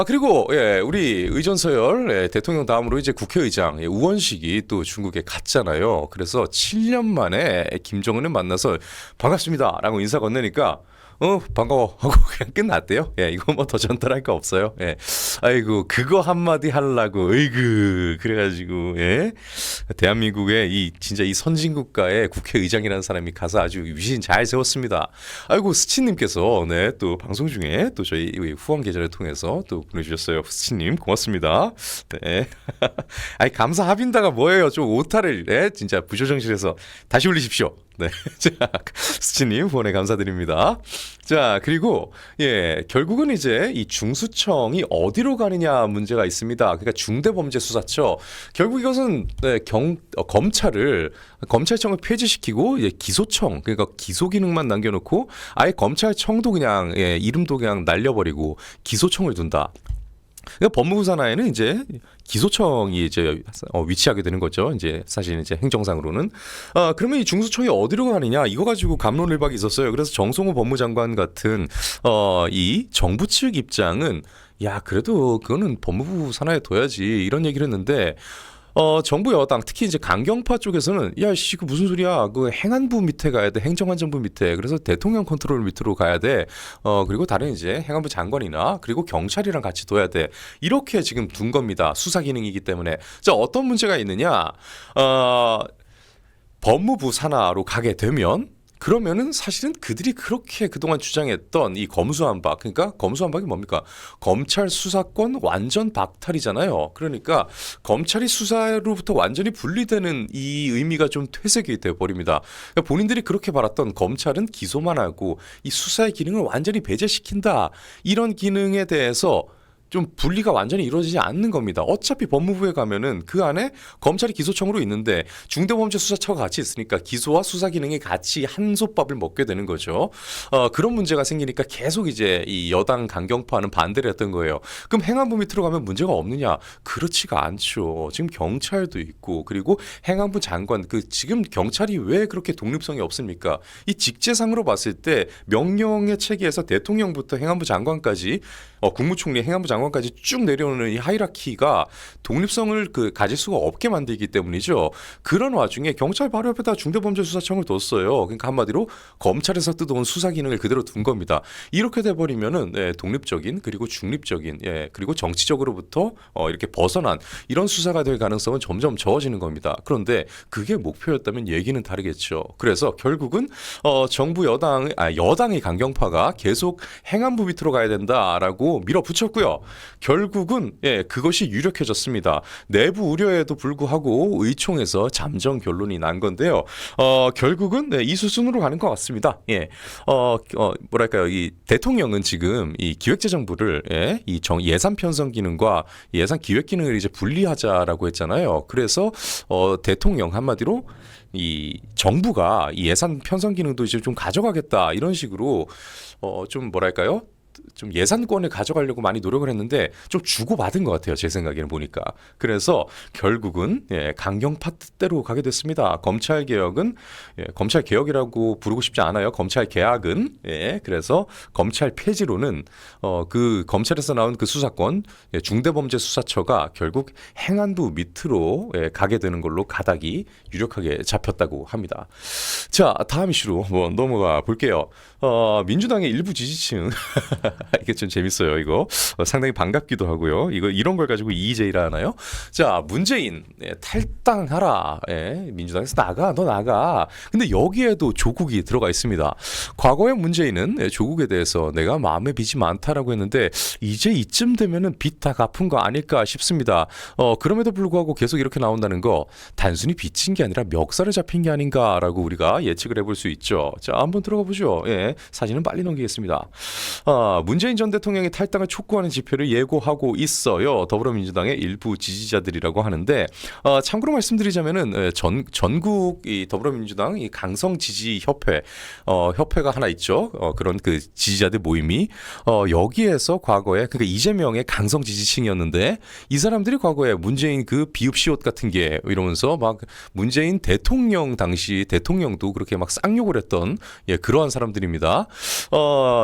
그리고 우리 의전서열 대통령 다음으로 이제 국회의장 우원식이 또 중국에 갔잖아요. 그래서 7년 만에 김정은을 만나서 반갑습니다라고 인사 건네니까 반가워 하고 그냥 끝났대요. 이거 뭐 더 전달할 거 없어요. 아이고 그거 한마디 하려고 으이그 그래가지고 대한민국의 이 진짜 이 선진국가의 국회의장이라는 사람이 가서 아주 위신 잘 세웠습니다. 아이고 스친님께서 또 방송 중에 또 저희 후원 계좌를 통해서 또 보내주셨어요. 스친님 고맙습니다. 네. 아니 감사 합인다가 뭐예요? 좀 오타를 진짜 부조정실에서 다시 올리십시오. 네. 자, 스치님 후원에 감사드립니다. 자, 그리고 결국은 이제 이 중수청이 어디로 가느냐 문제가 있습니다. 그러니까 중대범죄수사처. 결국 이것은 검찰청을 폐지시키고 기소청, 그러니까 기소 기능만 남겨놓고 아예 검찰청도 그냥 이름도 그냥 날려버리고 기소청을 둔다. 그러니까 법무부 산하에는 이제 기소청이 이제 위치하게 되는 거죠. 이제 사실 이제 행정상으로는 그러면 이 중수청이 어디로 가느냐 이거 가지고 갑론을박이 있었어요. 그래서 정성호 법무장관 같은 이 정부 측 입장은 야 그래도 그거는 법무부 산하에 둬야지 이런 얘기를 했는데. 정부 여당 특히 이제 강경파 쪽에서는 야씨 그 무슨 소리야 그 행안부 밑에 가야 돼 행정안전부 밑에 그래서 대통령 컨트롤 밑으로 가야 돼 그리고 다른 이제 행안부 장관이나 그리고 경찰이랑 같이 둬야 돼 이렇게 지금 둔 겁니다 수사 기능이기 때문에 자 어떤 문제가 있느냐 법무부 산하로 가게 되면 그러면은 사실은 그들이 그렇게 그동안 주장했던 이 검수완박 그러니까 검수완박이 뭡니까? 검찰 수사권 완전 박탈이잖아요. 그러니까 검찰이 수사로부터 완전히 분리되는 이 의미가 좀 퇴색이 되어 버립니다. 그러니까 본인들이 그렇게 바랐던 검찰은 기소만 하고 이 수사의 기능을 완전히 배제시킨다. 이런 기능에 대해서 좀 분리가 완전히 이루어지지 않는 겁니다. 어차피 법무부에 가면은 그 안에 검찰이 기소청으로 있는데 중대범죄수사처가 같이 있으니까 기소와 수사 기능이 같이 한솥밥을 먹게 되는 거죠. 그런 문제가 생기니까 계속 이제 이 여당 강경파는 반대를 했던 거예요. 그럼 행안부 밑으로 가면 문제가 없느냐? 그렇지가 않죠. 지금 경찰도 있고 그리고 행안부 장관 지금 경찰이 왜 그렇게 독립성이 없습니까? 이 직제상으로 봤을 때 명령의 체계에서 대통령부터 행안부 장관까지 국무총리 행안부 장관까지 쭉 내려오는 이 하이라키가 독립성을 가질 수가 없게 만들기 때문이죠. 그런 와중에 경찰 바로 옆에다 중대범죄수사청을 뒀어요. 그러니까 한마디로 검찰에서 뜯어온 수사 기능을 그대로 둔 겁니다. 이렇게 돼버리면은 독립적인 그리고 중립적인 그리고 정치적으로부터 이렇게 벗어난 이런 수사가 될 가능성은 점점 적어지는 겁니다. 그런데 그게 목표였다면 얘기는 다르겠죠. 그래서 결국은 정부 여당의 강경파가 계속 행안부 밑으로 가야 된다라고 밀어붙였고요. 결국은 그것이 유력해졌습니다. 내부 우려에도 불구하고 의총에서 잠정 결론이 난 건데요. 결국은 이 수순으로 가는 것 같습니다. 뭐랄까요? 이 대통령은 지금 이 기획재정부를 이 예산 편성 기능과 예산 기획 기능을 이제 분리하자라고 했잖아요. 그래서 대통령 한마디로 이 정부가 이 예산 편성 기능도 이제 좀 가져가겠다 이런 식으로 좀 뭐랄까요? 좀 예산권을 가져가려고 많이 노력을 했는데 좀 주고받은 것 같아요. 제 생각에는 보니까. 그래서 결국은 강경파 뜻대로 가게 됐습니다. 검찰개혁은 검찰개혁이라고 부르고 싶지 않아요. 검찰개혁은 그래서 검찰 폐지로는 그 검찰에서 나온 그 수사권 중대범죄수사처가 결국 행안부 밑으로 가게 되는 걸로 가닥이 유력하게 잡혔다고 합니다. 자 다음 이슈로 넘어가 볼게요. 민주당의 일부 지지층 이게 좀 재밌어요. 이거 상당히 반갑기도 하고요. 이런 걸 가지고 EJ라 하나요? 자 문재인 탈당하라. 민주당에서 너 나가. 근데 여기에도 조국이 들어가 있습니다. 과거에 문재인은 조국에 대해서 내가 마음에 빚이 많다라고 했는데 이제 이쯤 되면은 빚 다 갚은 거 아닐까 싶습니다. 그럼에도 불구하고 계속 이렇게 나온다는 거 단순히 빚진 게 아니라 멱살을 잡힌 게 아닌가라고 우리가 예측을 해볼 수 있죠. 자 한번 들어가 보죠. 사진은 빨리 넘기겠습니다. 문재인 전 대통령이 탈당을 촉구하는 집회를 예고하고 있어요. 더불어민주당의 일부 지지자들이라고 하는데 참고로 말씀드리자면은 전국 이 더불어민주당 이 강성 지지 협회가 하나 있죠. 그런 그 지지자들 모임이 여기에서 과거에 그러니까 이재명의 강성 지지층이었는데 이 사람들이 과거에 문재인 그 비읍시옷 같은 게 이러면서 막 문재인 대통령 당시 대통령도 그렇게 막 쌍욕을 했던 그러한 사람들입니다. 있습니다.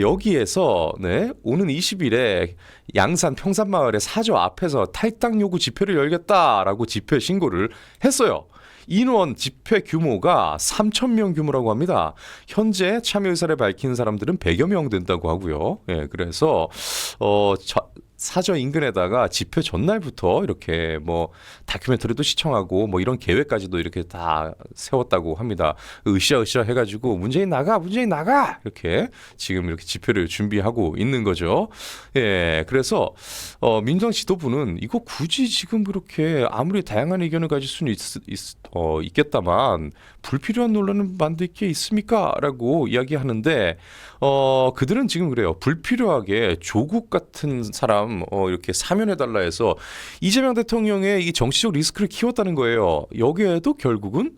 여기에서 네, 오는 20일에 양산 평산마을의 사저 앞에서 탈당 요구 집회를 열겠다라고 집회 신고를 했어요. 인원 집회 규모가 3,000명 규모라고 합니다. 현재 참여 의사를 밝힌 사람들은 100여 명 된다고 하고요. 예, 그래서 사저 인근에다가 집회 전날부터 이렇게 뭐 다큐멘터리도 시청하고 뭐 이런 계획까지도 이렇게 다 세웠다고 합니다. 으쌰으쌰 해가지고 문재인 나가 이렇게 지금 이렇게 집회를 준비하고 있는 거죠. 예, 그래서 민주당 지도부는 이거 굳이 지금 그렇게 아무리 다양한 의견을 가질 수는 있겠다만 불필요한 논란을 만들 게 있습니까?라고 이야기하는데 그들은 지금 그래요. 불필요하게 조국 같은 사람 이렇게 사면해달라 해서 이재명 대통령의 이 정치적 리스크를 키웠다는 거예요. 여기에도 결국은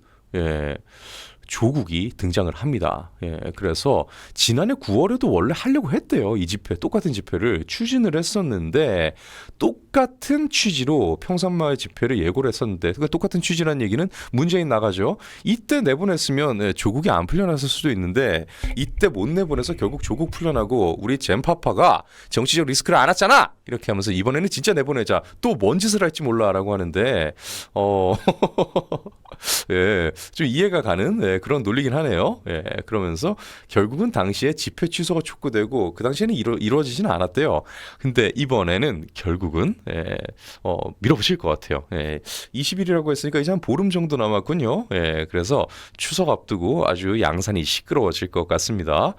조국이 등장을 합니다. 예, 그래서 지난해 9월에도 원래 하려고 했대요. 이 집회, 똑같은 집회를 추진을 했었는데 똑같은 취지로 평산마을 집회를 예고를 했었는데 그러니까 똑같은 취지라는 얘기는 문재인 나가죠. 이때 내보냈으면 조국이 안 풀려났을 수도 있는데 이때 못 내보내서 결국 조국 풀려나고 우리 젠파파가 정치적 리스크를 안 왔잖아! 이렇게 하면서 이번에는 진짜 내보내자. 또 뭔 짓을 할지 몰라라고 하는데 예, 좀 이해가 가는 그런 논리긴 하네요. 예, 그러면서 결국은 당시에 집회 취소가 촉구되고 그 당시에는 이루어지지는 않았대요. 근데 이번에는 결국은 밀어붙일 것 같아요. 20일이라고 했으니까 이제 한 보름 정도 남았군요. 예, 그래서 추석 앞두고 아주 양산이 시끄러워질 것 같습니다.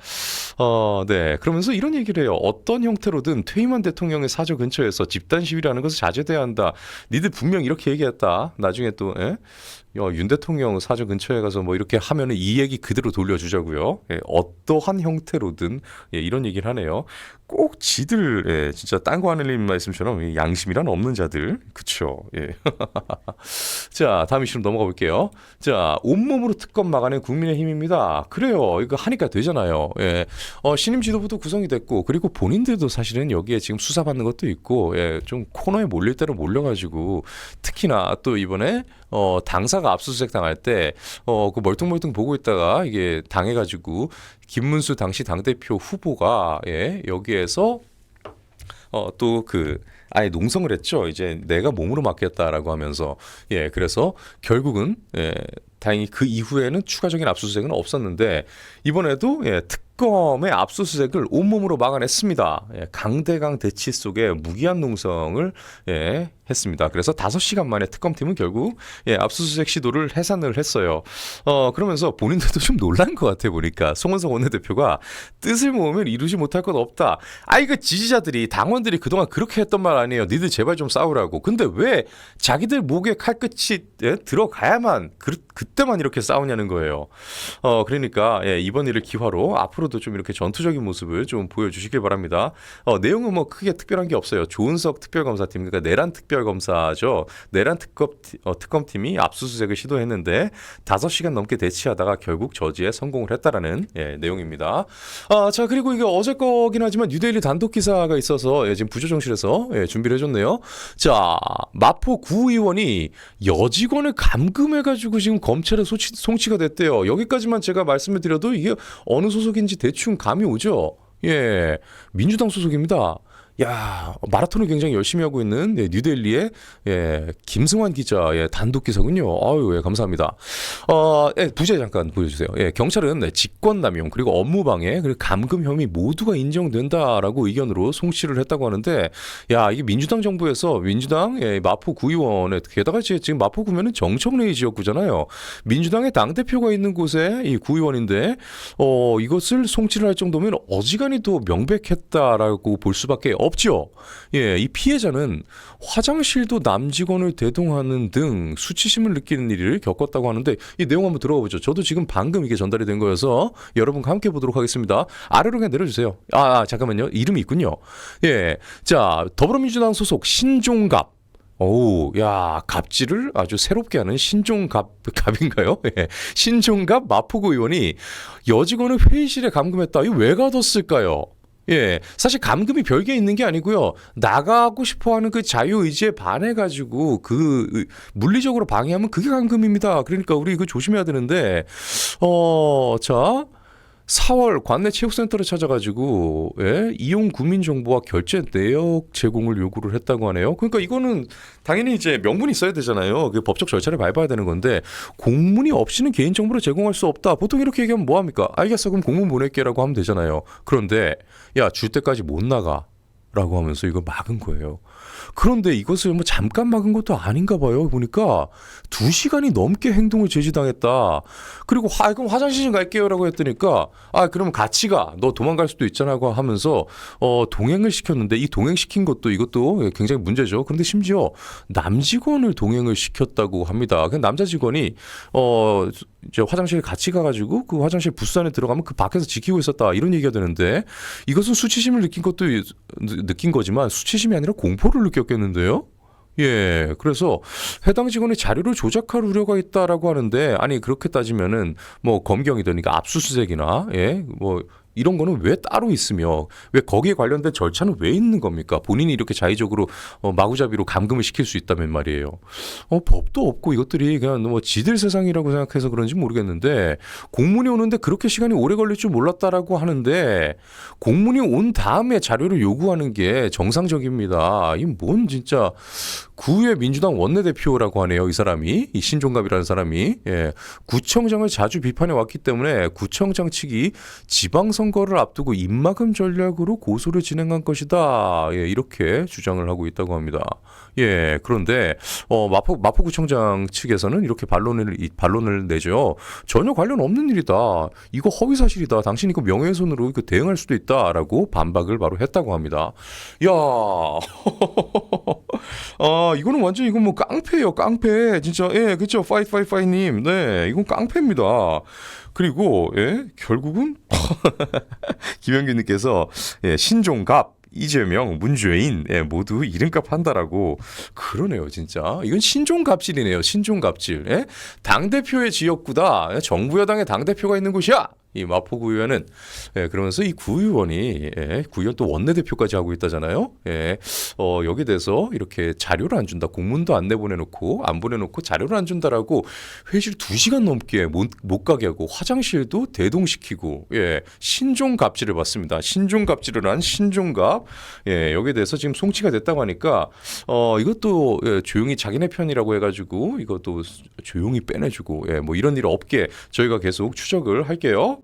네, 그러면서 이런 얘기를 해요. 어떤 형태로든 퇴임한 대통령의 사저 근처에서 집단 시위라는 것을 자제돼야 한다. 니들 분명 이렇게 얘기했다. 나중에 또 윤 대통령 사저 근처에 가서 뭐 이렇게 하면은 이 얘기 그대로 돌려주자고요. 어떠한 형태로든 이런 얘기를 하네요. 꼭 지들 진짜 딴 거 하는 일 말씀처럼 양심이란 없는 자들. 그쵸. 예. 자, 다음 이슈로 넘어가 볼게요. 자, 온몸으로 특검 막아낸 국민의힘입니다. 그래요. 이거 하니까 되잖아요. 예. 신임 지도부도 구성이 됐고 그리고 본인들도 사실은 여기에 지금 수사받는 것도 있고 좀 코너에 몰릴 대로 몰려가지고 특히나 또 이번에 당사가 압수수색 당할 때 그 멀뚱멀뚱 보고 있다가 이게 당해가지고 김문수 당시 당대표 후보가 여기에서 또 그 아예 농성을 했죠. 이제 내가 몸으로 맡겠다라고 하면서 그래서 결국은 다행히 그 이후에는 추가적인 압수수색은 없었는데 이번에도 특검의 압수수색을 온몸으로 막아냈습니다. 강대강 대치 속에 무기한 농성을 했습니다. 그래서 5시간 만에 특검팀은 결국 압수수색 시도를 해산을 했어요. 그러면서 본인들도 좀 놀란 것 같아 보니까 송원석 원내대표가 뜻을 모으면 이루지 못할 것 없다. 그 지지자들이 당원들이 그동안 그렇게 했던 말 아니에요. 니들 제발 좀 싸우라고. 근데 왜 자기들 목에 칼끝이 들어가야만 그때만 이렇게 싸우냐는 거예요. 그러니까 이번 일을 기화로 앞으로도 좀 이렇게 전투적인 모습을 좀 보여주시길 바랍니다. 내용은 뭐 크게 특별한 게 없어요. 조은석 특별검사팀, 그러니까 내란 특별검사죠. 내란 특검팀이 압수수색을 시도했는데 5시간 넘게 대치하다가 결국 저지에 성공을 했다라는 내용입니다. 자, 그리고 이게 어제 거긴 하지만 뉴데일리 단독 기사가 있어서 지금 부조정실에서 준비를 해줬네요. 자, 마포 구의원이 여직원을 감금해가지고 지금 검찰에 송치가 됐대요. 여기까지만 제가 말씀을 드려도 이게 어느 소속인지 대충 감이 오죠. 민주당 소속입니다. 야, 마라톤을 굉장히 열심히 하고 있는 뉴델리의 김승환 기자의 단독 기사군요. 아유, 감사합니다. 부제 잠깐 보여주세요. 경찰은 직권남용 그리고 업무방해 그리고 감금 혐의 모두가 인정된다라고 의견으로 송치를 했다고 하는데, 야, 이게 민주당 정부에서 민주당 마포 구의원에 게다가 지금 마포 구면은 정청래 지역구잖아요. 민주당의 당 대표가 있는 곳에 이 구의원인데 이것을 송치를 할 정도면 어지간히 또 명백했다라고 볼 수밖에 없죠. 이 피해자는 화장실도 남직원을 대동하는 등 수치심을 느끼는 일을 겪었다고 하는데 이 내용 한번 들어가 보죠. 저도 지금 방금 이게 전달이 된 거여서 여러분과 함께 보도록 하겠습니다. 아래로 그냥 내려주세요. 잠깐만요. 이름이 있군요. 자, 더불어민주당 소속 신종갑. 갑질을 아주 새롭게 하는 신종갑인가요? 신종갑 마포구 의원이 여직원을 회의실에 감금했다. 이거 왜 가뒀을까요? 사실 감금이 별게 있는 게 아니고요. 나가고 싶어하는 그 자유의지에 반해가지고 그 물리적으로 방해하면 그게 감금입니다. 그러니까 우리 이거 조심해야 되는데, 자, 4월 관내 체육센터를 찾아가지고 이용 구민 정보와 결제 내역 제공을 요구를 했다고 하네요. 그러니까 이거는 당연히 이제 명분이 있어야 되잖아요. 그 법적 절차를 밟아야 되는 건데 공문이 없이는 개인 정보를 제공할 수 없다. 보통 이렇게 얘기하면 뭐 합니까? 알겠어, 그럼 공문 보낼게라고 하면 되잖아요. 그런데 야, 줄 때까지 못 나가라고 하면서 이걸 막은 거예요. 그런데 이것을 뭐 잠깐 막은 것도 아닌가 봐요. 보니까 2시간이 넘게 행동을 제지당했다. 그리고 그럼 화장실 좀 갈게요라고 했더니까 그러면 같이 가. 너 도망갈 수도 있잖아고 하면서 동행을 시켰는데 이 동행시킨 것도 이것도 굉장히 문제죠. 그런데 심지어 남직원을 동행을 시켰다고 합니다. 그 남자 직원이 이제 화장실 같이 가가지고 그 화장실 부스 안에 들어가면 그 밖에서 지키고 있었다 이런 얘기가 되는데 이것은 수치심을 느낀 거지만 수치심이 아니라 공포를 느꼈겠는데요. 예, 그래서 해당 직원의 자료를 조작할 우려가 있다라고 하는데 아니 그렇게 따지면은 뭐 검경이든 그러니까 압수수색이나 뭐 이런 거는 왜 따로 있으며 왜 거기에 관련된 절차는 왜 있는 겁니까? 본인이 이렇게 자의적으로 마구잡이로 감금을 시킬 수 있다면 말이에요. 법도 없고 이것들이 그냥 뭐 지들 세상이라고 생각해서 그런지 모르겠는데 공문이 오는데 그렇게 시간이 오래 걸릴 줄 몰랐다라고 하는데 공문이 온 다음에 자료를 요구하는 게 정상적입니다. 이 뭔 진짜 구의 민주당 원내대표라고 하네요. 이 사람이 이 신종갑이라는 사람이 구청장을 자주 비판해 왔기 때문에 구청장 측이 지방선거를 앞두고 입막음 전략으로 고소를 진행한 것이다. 이렇게 주장을 하고 있다고 합니다. 그런데 마포구청장 측에서는 이렇게 반론을 내죠. 전혀 관련 없는 일이다. 이거 허위 사실이다. 당신 이거 명예훼손으로 이거 대응할 수도 있다라고 반박을 바로 했다고 합니다. 야, 이거는 완전 이건 뭐 깡패예요, 깡패. 진짜 그렇죠. 파이님. 네, 이건 깡패입니다. 그리고 결국은 김현규님께서 신종갑, 이재명, 문재인 모두 이름값 한다라고 그러네요. 진짜 이건 신종갑질이네요. 신종갑질. 당대표의 지역구다. 정부 여당의 당대표가 있는 곳이야. 이 마포구의원은 그러면서 이 구의원이 구의원 또 원내대표까지 하고 있다잖아요. 여기에 대해서 이렇게 자료를 안 준다. 공문도 안 내보내놓고 안 보내놓고 자료를 안 준다라고 회의실 2시간 넘게 못 가게 하고 화장실도 대동시키고 신종갑질을 받습니다. 신종갑질을 한 신종갑. 여기에 대해서 지금 송치가 됐다고 하니까 이것도 조용히 자기네 편이라고 해가지고 이것도 조용히 빼내주고 뭐 이런 일 없게 저희가 계속 추적을 할게요.